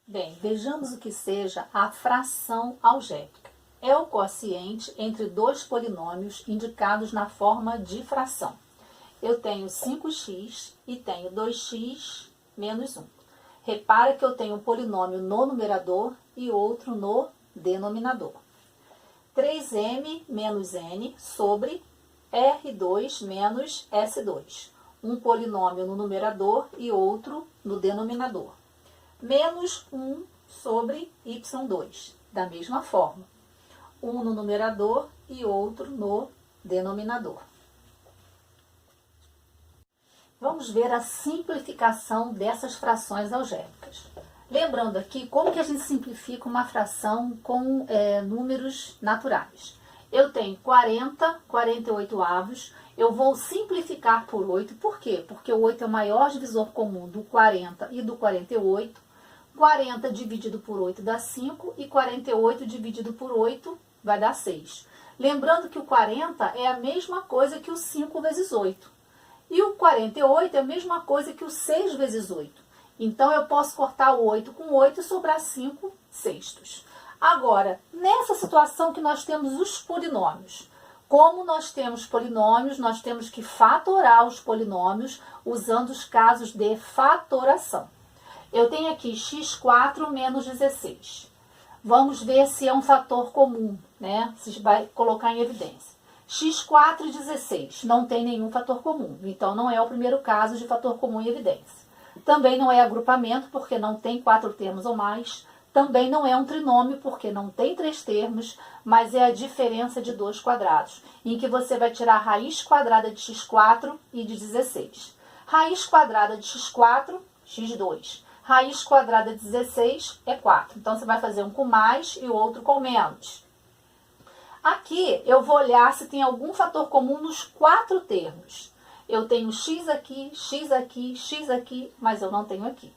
Bem, vejamos o que seja a fração algébrica. É o quociente entre dois polinômios indicados na forma de fração. Eu tenho 5x e tenho 2x menos 1. Repara que eu tenho um polinômio no numerador e outro no denominador. 3m menos n sobre R2 menos S2. Um polinômio no numerador e outro no denominador. Menos 1 sobre y2, da mesma forma. Um no numerador e outro no denominador. Vamos ver a simplificação dessas frações algébricas. Lembrando aqui como que a gente simplifica uma fração com números naturais. Eu tenho 40, 48 avos, eu vou simplificar por 8, por quê? Porque o 8 é o maior divisor comum do 40 e do 48. 40 dividido por 8 dá 5 e 48 dividido por 8 vai dar 6. Lembrando que o 40 é a mesma coisa que o 5 vezes 8. E o 48 é a mesma coisa que o 6 vezes 8. Então, eu posso cortar o 8 com 8 e sobrar 5 sextos. Agora, nessa situação que nós temos os polinômios, como nós temos polinômios, nós temos que fatorar os polinômios usando os casos de fatoração. Eu tenho aqui x4 menos 16. Vamos ver se é um fator comum, né? Se vai colocar em evidência. x4 e 16 não tem nenhum fator comum, então não é o primeiro caso de fator comum em evidência. Também não é agrupamento, porque não tem 4 termos ou mais. Também não é um trinômio, porque não tem 3 termos, mas é a diferença de 2 quadrados, em que você vai tirar a raiz quadrada de x4 e de 16. Raiz quadrada de x4, x2. Raiz quadrada de 16 é 4. Então, você vai fazer um com mais e o outro com menos. Aqui, eu vou olhar se tem algum fator comum nos 4 termos. Eu tenho x aqui, x aqui, x aqui, mas eu não tenho aqui.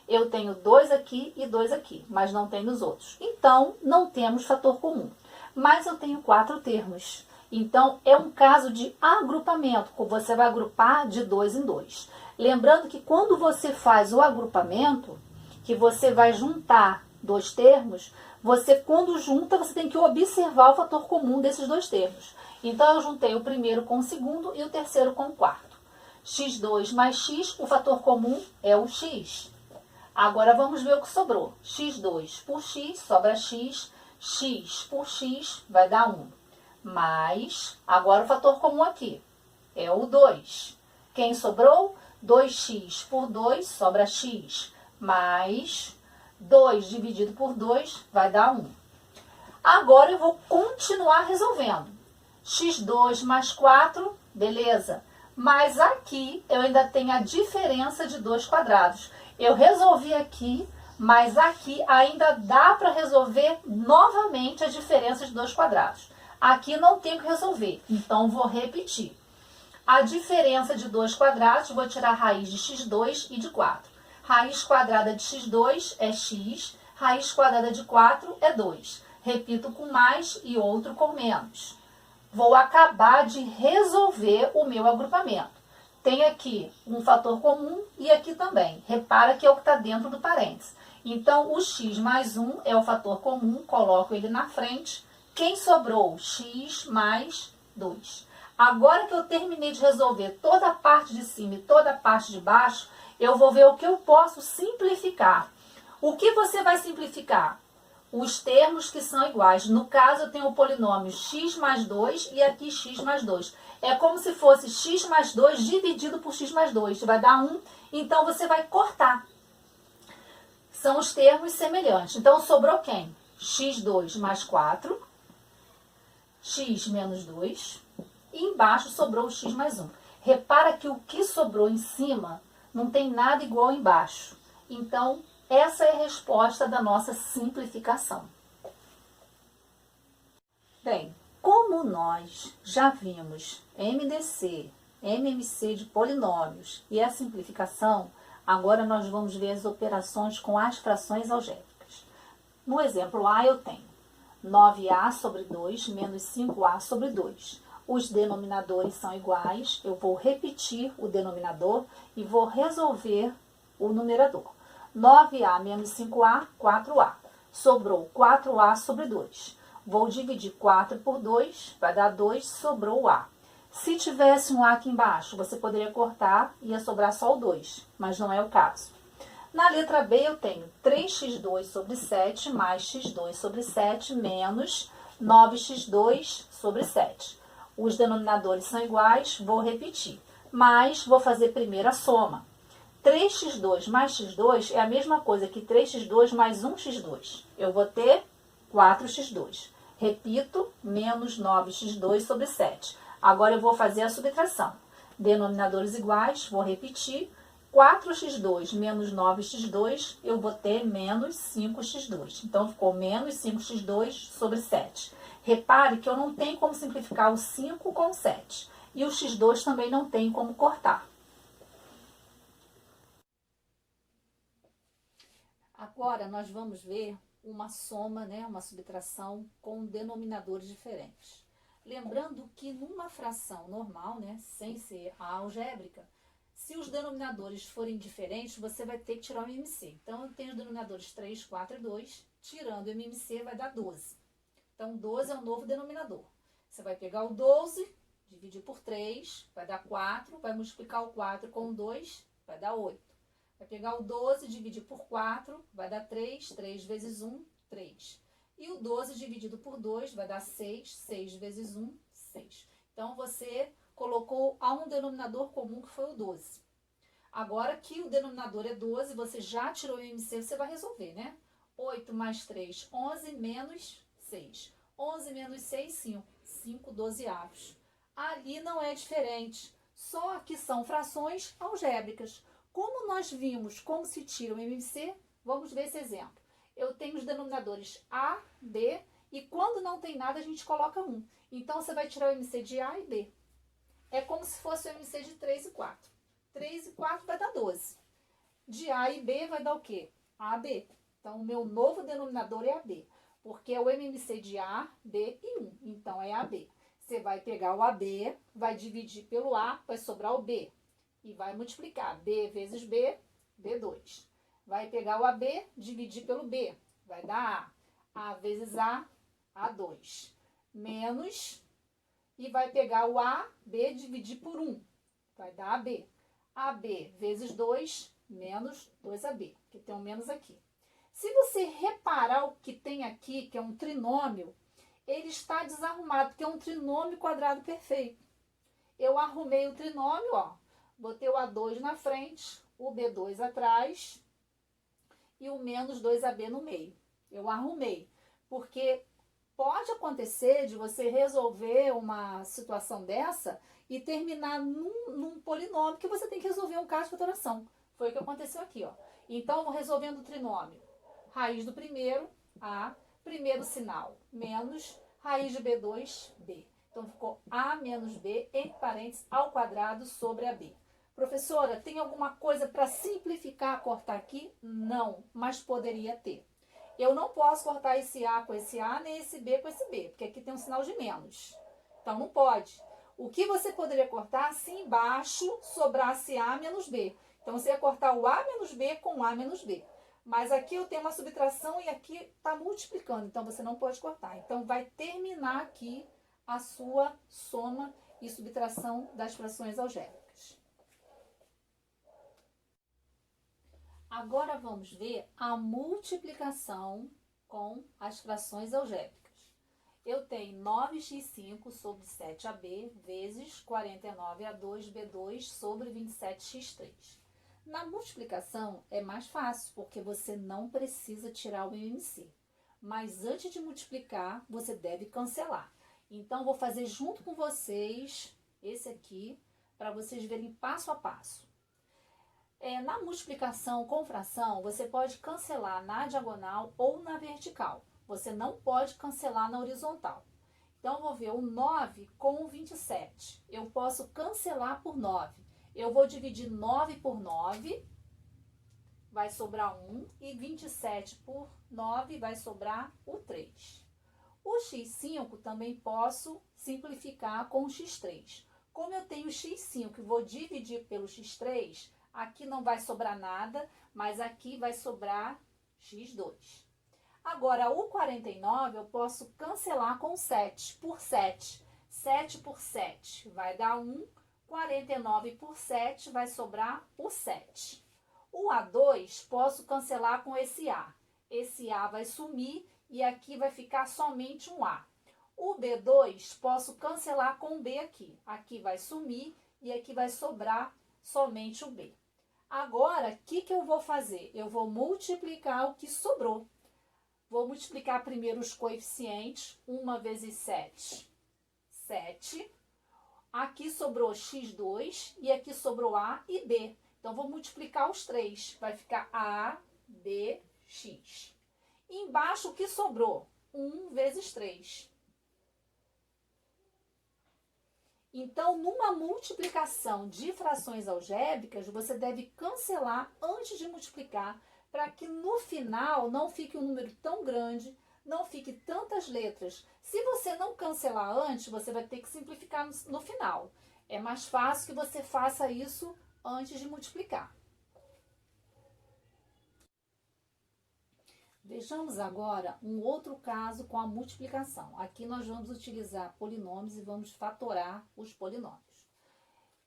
Eu tenho 2 aqui e 2 aqui, mas não tem nos outros. Então, não temos fator comum. Mas eu tenho 4 termos. Então, é um caso de agrupamento, que você vai agrupar de 2 em 2. Lembrando que quando você faz o agrupamento, que você vai juntar 2 termos, você, quando junta, você tem que observar o fator comum desses 2 termos. Então, eu juntei o primeiro com o segundo e o terceiro com o quarto. x2 mais x, o fator comum é o x. Agora, vamos ver o que sobrou. x2 por x, sobra x. X por x vai dar 1. Mais, agora o fator comum aqui é o 2. Quem sobrou? 2x por 2, sobra x. Mais 2 dividido por 2 vai dar 1. Agora, eu vou continuar resolvendo. x2 mais 4, beleza. Mas aqui, eu ainda tenho a diferença de 2 quadrados. Eu resolvi aqui, mas aqui ainda dá para resolver novamente a diferença de 2 quadrados. Aqui não tenho que resolver, então vou repetir. A diferença de 2 quadrados, vou tirar a raiz de x2 e de 4. Raiz quadrada de x2 é x, raiz quadrada de 4 é 2. Repito com mais e outro com menos. Vou acabar de resolver o meu agrupamento. Tem aqui um fator comum e aqui também. Repara que é o que está dentro do parênteses. Então, o x mais 1 é o fator comum, coloco ele na frente. Quem sobrou? X mais 2. Agora que eu terminei de resolver toda a parte de cima e toda a parte de baixo, eu vou ver o que eu posso simplificar. O que você vai simplificar? Os termos que são iguais. No caso, eu tenho o polinômio x mais 2 e aqui x mais 2. É como se fosse x mais 2 dividido por x mais 2. Vai dar 1, então você vai cortar. São os termos semelhantes. Então, sobrou quem? x2 mais 4, x menos 2, e embaixo sobrou o x mais 1. Repara que o que sobrou em cima não tem nada igual embaixo. Então, essa é a resposta da nossa simplificação. Bem, como nós já vimos MDC, MMC de polinômios e a simplificação, agora nós vamos ver as operações com as frações algébricas. No exemplo A, eu tenho 9A sobre 2 menos 5A sobre 2. Os denominadores são iguais, eu vou repetir o denominador e vou resolver o numerador. 9A menos 5A, 4A. Sobrou 4A sobre 2. Vou dividir 4 por 2, vai dar 2, sobrou o A. Se tivesse um A aqui embaixo, você poderia cortar, ia sobrar só o 2, mas não é o caso. Na letra B eu tenho 3x2 sobre 7 mais x2 sobre 7 menos 9x2 sobre 7. Os denominadores são iguais, vou repetir, mas vou fazer primeiro a soma. 3x2 mais x2 é a mesma coisa que 3x2 mais 1x2. Eu vou ter 4x2. Repito, menos 9x2 sobre 7. Agora eu vou fazer a subtração. Denominadores iguais, vou repetir. 4x2 menos 9x2, eu vou ter menos 5x2. Então, ficou menos 5x2 sobre 7. Repare que eu não tenho como simplificar o 5 com o 7. E o x2 também não tem como cortar. Agora, nós vamos ver uma soma, né, uma subtração com denominadores diferentes. Lembrando que numa fração normal, né, sem ser a algébrica, se os denominadores forem diferentes, você vai ter que tirar o MMC. Então, eu tenho os denominadores 3, 4 e 2. Tirando o MMC, vai dar 12. Então, 12 é o novo denominador. Você vai pegar o 12, dividir por 3, vai dar 4. Vai multiplicar o 4 com o 2, vai dar 8. Vai pegar o 12, dividir por 4, vai dar 3. 3 vezes 1, 3. E o 12 dividido por 2 vai dar 6. 6 vezes 1, 6. Então, você colocou a um denominador comum que foi o 12. Agora que o denominador é 12, você já tirou o MMC, você vai resolver, né? 8 mais 3, 11 menos 6. 11 menos 6, 5. 5 dozeavos. Ali não é diferente, só que são frações algébricas. Como nós vimos como se tira o MMC, vamos ver esse exemplo. Eu tenho os denominadores A, B, e quando não tem nada, a gente coloca 1. Então, você vai tirar o MMC de A e B. É como se fosse o MMC de 3 e 4. 3 e 4 vai dar 12. De A e B vai dar o quê? AB. Então, o meu novo denominador é AB. Porque é o MMC de A, B e 1. Então, é AB. Você vai pegar o AB, vai dividir pelo A, vai sobrar o B. E vai multiplicar. B vezes B, B2. Vai pegar o AB, dividir pelo B. Vai dar A. A vezes A, A2. Menos... E vai pegar o AB, dividir por 1. Vai dar AB. AB vezes 2, menos 2AB, que tem um menos aqui. Se você reparar o que tem aqui, que é um trinômio, ele está desarrumado, porque é um trinômio quadrado perfeito. Eu arrumei o trinômio, ó. Botei o A2 na frente, o B2 atrás e o menos 2AB no meio. Eu arrumei, porque... Pode acontecer de você resolver uma situação dessa e terminar num polinômio que você tem que resolver um caso de fatoração. Foi o que aconteceu aqui, ó. Então, vou resolvendo o trinômio. Raiz do primeiro, A, primeiro sinal, menos, raiz de B2, B. Então, ficou A menos B, entre parênteses, ao quadrado sobre AB. Professora, tem alguma coisa para simplificar, cortar aqui? Não, mas poderia ter. Eu não posso cortar esse A com esse A, nem esse B com esse B, porque aqui tem um sinal de menos. Então, não pode. O que você poderia cortar se embaixo sobrasse A menos B? Então, você ia cortar o A menos B com A menos B. Mas aqui eu tenho uma subtração e aqui está multiplicando, então você não pode cortar. Então, vai terminar aqui a sua soma e subtração das frações algébricas. Agora vamos ver a multiplicação com as frações algébricas. Eu tenho 9x5 sobre 7ab vezes 49a2b2 sobre 27x3. Na multiplicação é mais fácil, porque você não precisa tirar o MMC. Mas antes de multiplicar, você deve cancelar. Então, vou fazer junto com vocês esse aqui, para vocês verem passo a passo. Na multiplicação com fração, você pode cancelar na diagonal ou na vertical. Você não pode cancelar na horizontal. Então, eu vou ver o 9 com o 27. Eu posso cancelar por 9. Eu vou dividir 9 por 9, vai sobrar 1. E 27 por 9 vai sobrar o 3. O x5 também posso simplificar com o x3. Como eu tenho x5 e vou dividir pelo x3, Aqui não vai sobrar nada, mas aqui vai sobrar x2. Agora, o 49 eu posso cancelar com 7 por 7. 7 por 7 vai dar 1. 49 por 7 vai sobrar o 7. O A2 posso cancelar com esse A. Esse A vai sumir e aqui vai ficar somente um A. O B2 posso cancelar com o B aqui. Aqui vai sumir e aqui vai sobrar somente o B. Agora, o que eu vou fazer? Eu vou multiplicar o que sobrou. Vou multiplicar primeiro os coeficientes. 1 vezes 7, 7. Aqui sobrou x2 e aqui sobrou A e B. Então, vou multiplicar os três. Vai ficar A, B, x. E embaixo, o que sobrou? 1 vezes 3. Então, numa multiplicação de frações algébricas, você deve cancelar antes de multiplicar, para que no final não fique um número tão grande, não fique tantas letras. Se você não cancelar antes, você vai ter que simplificar no final. É mais fácil que você faça isso antes de multiplicar. Vejamos agora um outro caso com a multiplicação. Aqui nós vamos utilizar polinômios e vamos fatorar os polinômios.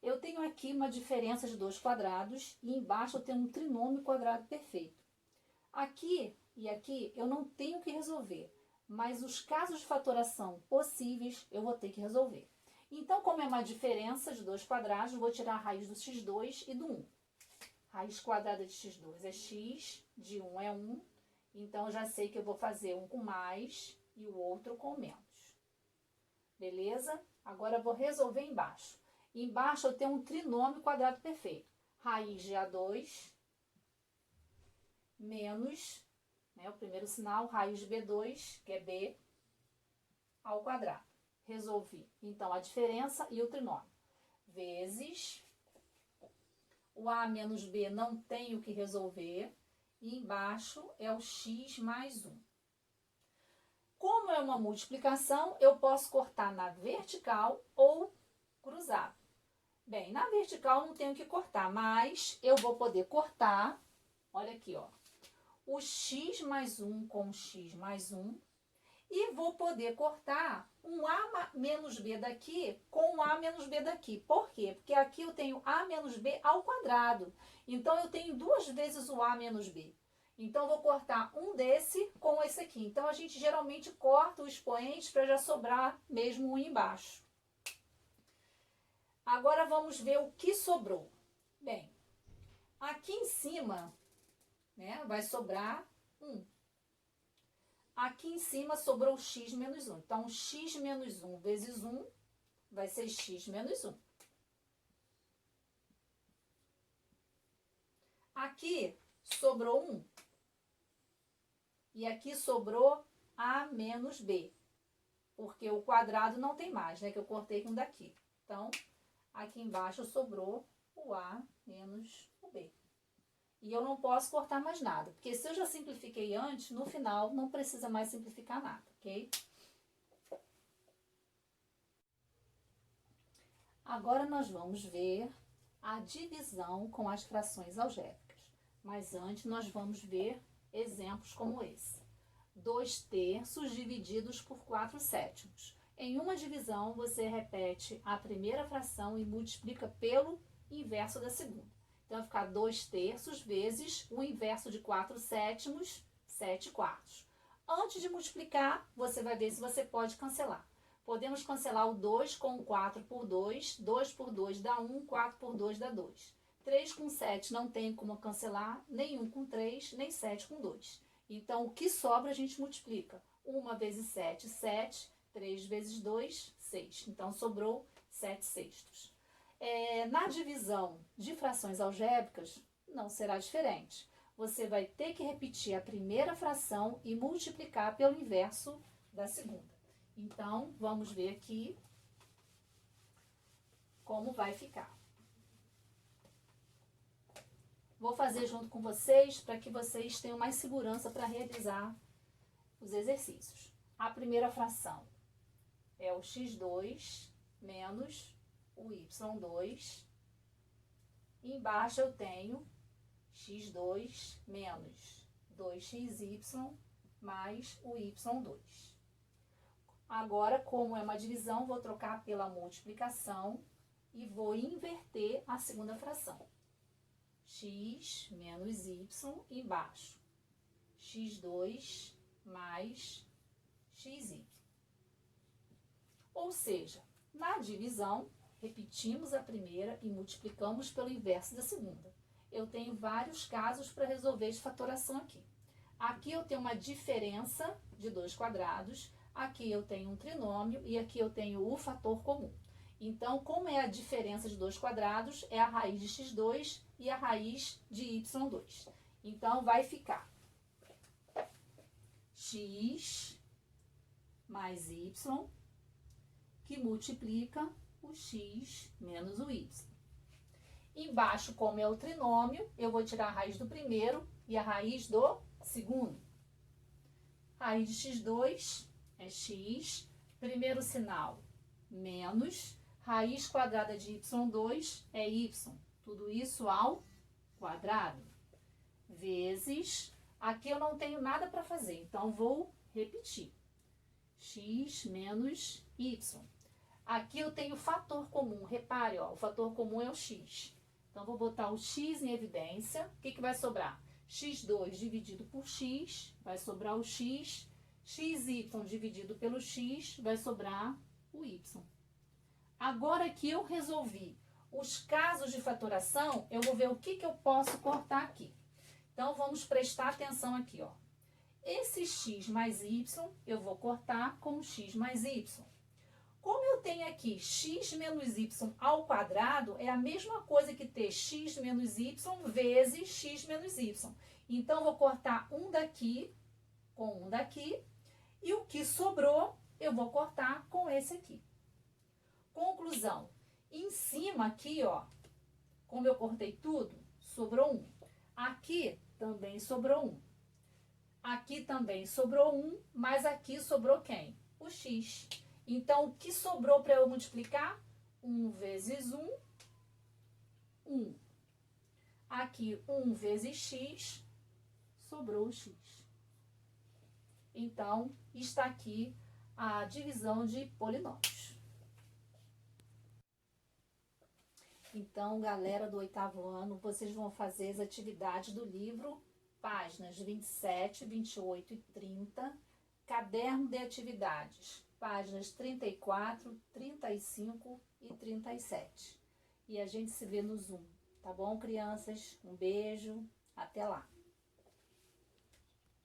Eu tenho aqui uma diferença de 2 quadrados e embaixo eu tenho um trinômio quadrado perfeito. Aqui e aqui eu não tenho que resolver, mas os casos de fatoração possíveis eu vou ter que resolver. Então, como é uma diferença de 2 quadrados, eu vou tirar a raiz do x2 e do 1. Raiz quadrada de x2 é x, de 1 é 1. Então, eu já sei que eu vou fazer um com mais e o outro com menos. Beleza? Agora, eu vou resolver embaixo. Embaixo, eu tenho um trinômio quadrado perfeito. Raiz de A2 menos, o primeiro sinal, raiz de B2, que é B, ao quadrado. Resolvi, então, a diferença e o trinômio. Vezes, o A menos B não tem o que resolver. E embaixo é o x mais 1. Como é uma multiplicação, eu posso cortar na vertical ou cruzado. Bem, na vertical não tenho que cortar, mas eu vou poder cortar, olha aqui, ó, o x mais 1 com o x mais 1. E vou poder cortar um A menos B daqui com um A menos B daqui. Por quê? Porque aqui eu tenho A menos B ao quadrado. Então, eu tenho 2 vezes o A menos B. Então, eu vou cortar um desse com esse aqui. Então, a gente geralmente corta o expoente para já sobrar mesmo um embaixo. Agora, vamos ver o que sobrou. Bem, aqui em cima, vai sobrar 1. Aqui em cima sobrou x menos 1. Então, x menos 1 vezes 1 vai ser x menos 1. Aqui sobrou 1. E aqui sobrou A menos B. Porque o quadrado não tem mais, que eu cortei com daqui. Então, aqui embaixo sobrou o A menos o B. E eu não posso cortar mais nada, porque se eu já simplifiquei antes, no final não precisa mais simplificar nada, ok? Agora nós vamos ver a divisão com as frações algébricas. Mas antes nós vamos ver exemplos como esse. 2/3 divididos por 4/7. Em uma divisão, você repete a primeira fração e multiplica pelo inverso da segunda. Então, vai ficar 2/3 vezes o inverso de 4/7, 7/4. Antes de multiplicar, você vai ver se você pode cancelar. Podemos cancelar o 2 com o 4 por 2. 2 por 2 dá 1, 4 por 2 dá 2. 3 com 7 não tem como cancelar, nem 1 com 3, nem 7 com 2. Então, o que sobra a gente multiplica. 1 vezes 7, 7. 3 vezes 2, 6. Então, sobrou 7/6. Na divisão de frações algébricas, não será diferente. Você vai ter que repetir a primeira fração e multiplicar pelo inverso da segunda. Então, vamos ver aqui como vai ficar. Vou fazer junto com vocês para que vocês tenham mais segurança para realizar os exercícios. A primeira fração é o x2 menos o y2 Embaixo eu tenho x2 menos 2xy mais o y2. Agora, como é uma divisão, vou trocar pela multiplicação e vou inverter a segunda fração. X menos y embaixo. X2 mais xy. Ou seja, na divisão, repetimos a primeira e multiplicamos pelo inverso da segunda. Eu tenho vários casos para resolver essa fatoração aqui. Aqui eu tenho uma diferença de dois quadrados, aqui eu tenho um trinômio e aqui eu tenho o fator comum. Então, como é a diferença de dois quadrados, é a raiz de x2 e a raiz de y2. Então, vai ficar x mais y, que multiplica o x menos o y. Embaixo, como é o trinômio, eu vou tirar a raiz do primeiro e a raiz do segundo. Raiz de x2 é x, primeiro sinal, menos, raiz quadrada de y2 é y. Tudo isso ao quadrado. Vezes, aqui eu não tenho nada para fazer, então vou repetir. X menos y. Aqui eu tenho fator comum, repare, ó, o fator comum é o x. Então, vou botar o x em evidência. O que vai sobrar? x2 dividido por x, vai sobrar o x. xy dividido pelo x, vai sobrar o y. Agora que eu resolvi os casos de fatoração, eu vou ver o que eu posso cortar aqui. Então, vamos prestar atenção aqui, ó. Esse x mais y, eu vou cortar com x mais y. Como eu tenho aqui x menos y ao quadrado, é a mesma coisa que ter x menos y vezes x menos y. Então, vou cortar um daqui com um daqui, e o que sobrou, eu vou cortar com esse aqui. Conclusão, em cima aqui, ó, como eu cortei tudo, sobrou 1. Aqui também sobrou 1. Aqui também sobrou 1, mas aqui sobrou quem? O x. Então, o que sobrou para eu multiplicar? 1 vezes 1, 1. Aqui, 1 vezes x, sobrou o x. Então, está aqui a divisão de polinômios. Então, galera do 8º ano, vocês vão fazer as atividades do livro, páginas 27, 28 e 30, caderno de atividades, páginas 34, 35 e 37. E a gente se vê no Zoom, tá bom, crianças? Um beijo, até lá!